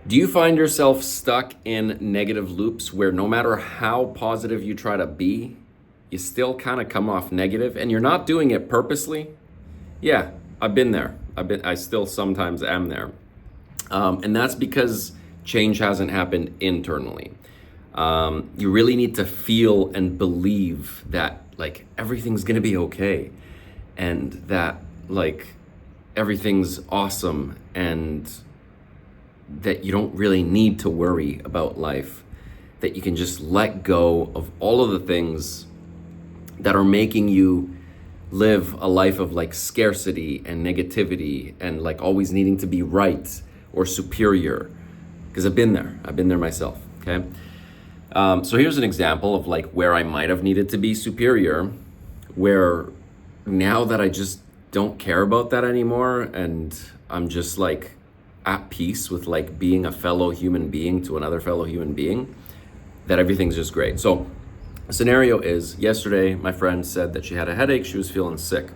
Do you find yourself stuck in negative loops where no matter how positive you try to be, you still kind of come off negative and you're not doing it purposely? Yeah, I've been there. I still sometimes am there. And that's because change hasn't happened internally. You really need to feel and believe that like everything's gonna be okay and that like everything's awesome and that you don't really need to worry about life, that you can just let go of all of the things that are making you live a life of like scarcity and negativity and like always needing to be right or superior. Because I've been there myself. Okay. So here's an example of like where I might have needed to be superior, where now that I just don't care about that anymore and I'm just like at peace with like being a fellow human being to another fellow human being, that everything's just great. So the scenario is yesterday, my friend said that she had a headache, she was feeling sick.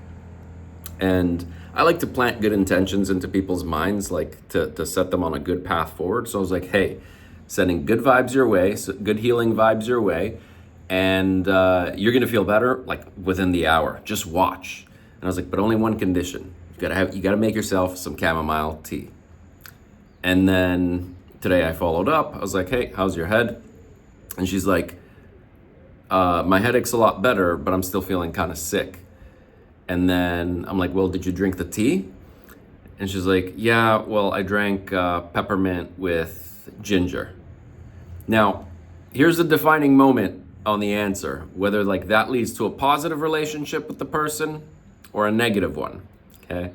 And I like to plant good intentions into people's minds, like to set them on a good path forward. So I was like, hey, sending good vibes your way, good healing vibes your way, and you're gonna feel better like within the hour. Just watch. And I was like, but only one condition. You gotta make yourself some chamomile tea. And then today I followed up. I was like, hey, how's your head? And she's like, my headache's a lot better, but I'm still feeling kind of sick. And then I'm like, well, did you drink the tea? And she's like, yeah, well, I drank peppermint with ginger. Now, here's the defining moment on the answer, whether like that leads to a positive relationship with the person or a negative one, okay?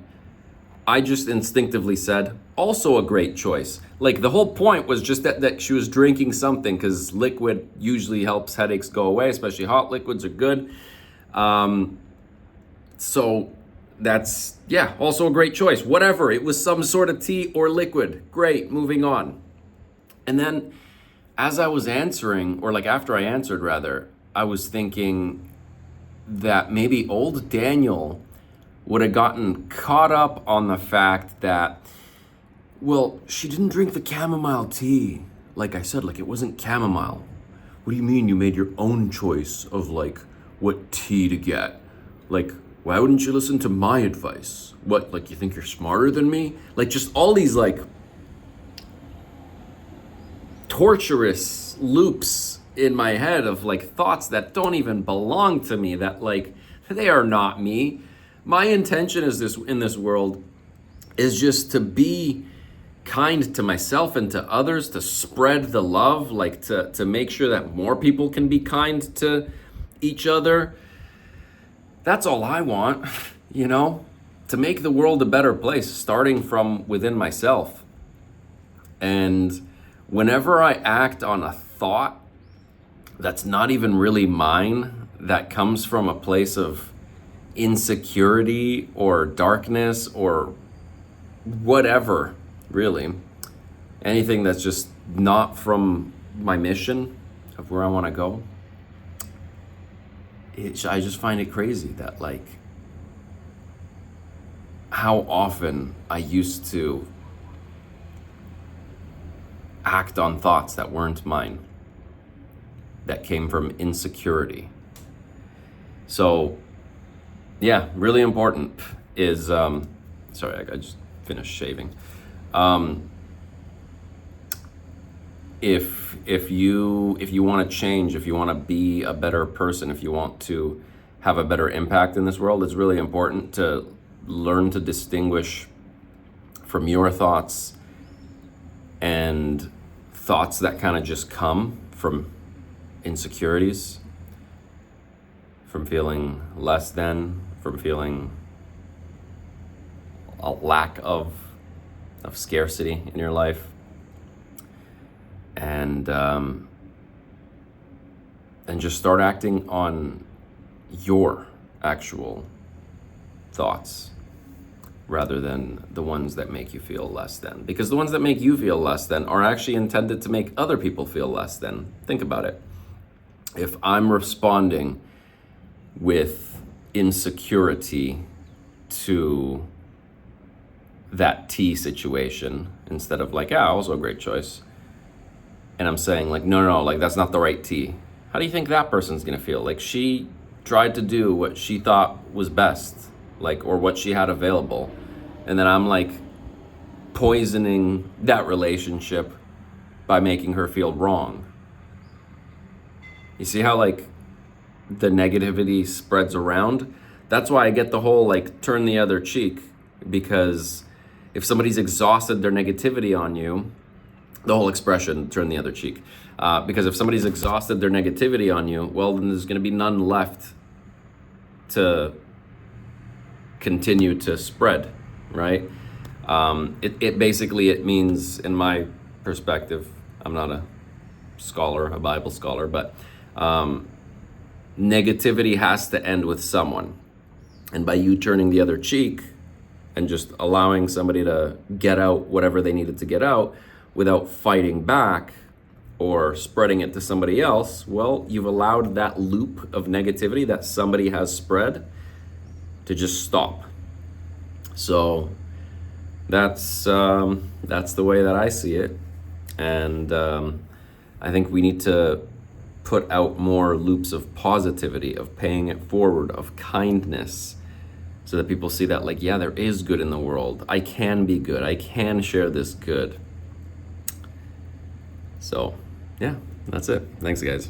I just instinctively said, also a great choice. Like the whole point was just that she was drinking something because liquid usually helps headaches go away, especially hot liquids are good. So that's, yeah, also a great choice. Whatever, it was some sort of tea or liquid. Great, moving on. And then as I was answering, or like after I answered rather, I was thinking that maybe old Daniel would have gotten caught up on the fact that, well, she didn't drink the chamomile tea. Like I said, like it wasn't chamomile. What do you mean you made your own choice of like what tea to get? Like, why wouldn't you listen to my advice? What, like you think you're smarter than me? Like just all these like torturous loops in my head of like thoughts that don't even belong to me, that like they are not me. My intention is this in this world is just to be kind to myself and to others, to spread the love, like to make sure that more people can be kind to each other. That's all I want, you know, to make the world a better place, starting from within myself. And whenever I act on a thought that's not even really mine, that comes from a place of insecurity or darkness or whatever, really, anything that's just not from my mission of where I want to go, I just find it crazy that like how often I used to act on thoughts that weren't mine, that came from insecurity. So yeah, really important is, sorry, I just finished shaving. If you want to change, if you want to be a better person, if you want to have a better impact in this world, it's really important to learn to distinguish from your thoughts and thoughts that kind of just come from insecurities, from feeling less than, from feeling a lack of scarcity in your life. And just start acting on your actual thoughts rather than the ones that make you feel less than. Because the ones that make you feel less than are actually intended to make other people feel less than. Think about it. If I'm responding with insecurity to that tea situation instead of like, yeah, also a great choice. And I'm saying like, no, no, no, like that's not the right tea. How do you think that person's gonna feel? Like she tried to do what she thought was best, like, or what she had available. And then I'm like poisoning that relationship by making her feel wrong. You see how like the negativity spreads around? That's why I get the whole like turn the other cheek, because if somebody's exhausted their negativity on you, the whole expression turn the other cheek, because if somebody's exhausted their negativity on you, well, then there's going to be none left to continue to spread, right? It basically, it means, in my perspective, I'm not a scholar, a Bible scholar, but negativity has to end with someone. And by you turning the other cheek and just allowing somebody to get out whatever they needed to get out without fighting back or spreading it to somebody else, well, you've allowed that loop of negativity that somebody has spread to just stop. So that's the way that I see it. And I think we need to put out more loops of positivity, of paying it forward, of kindness, so that people see that, like, yeah, there is good in the world. I can be good. I can share this good. So, yeah, that's it. Thanks, guys.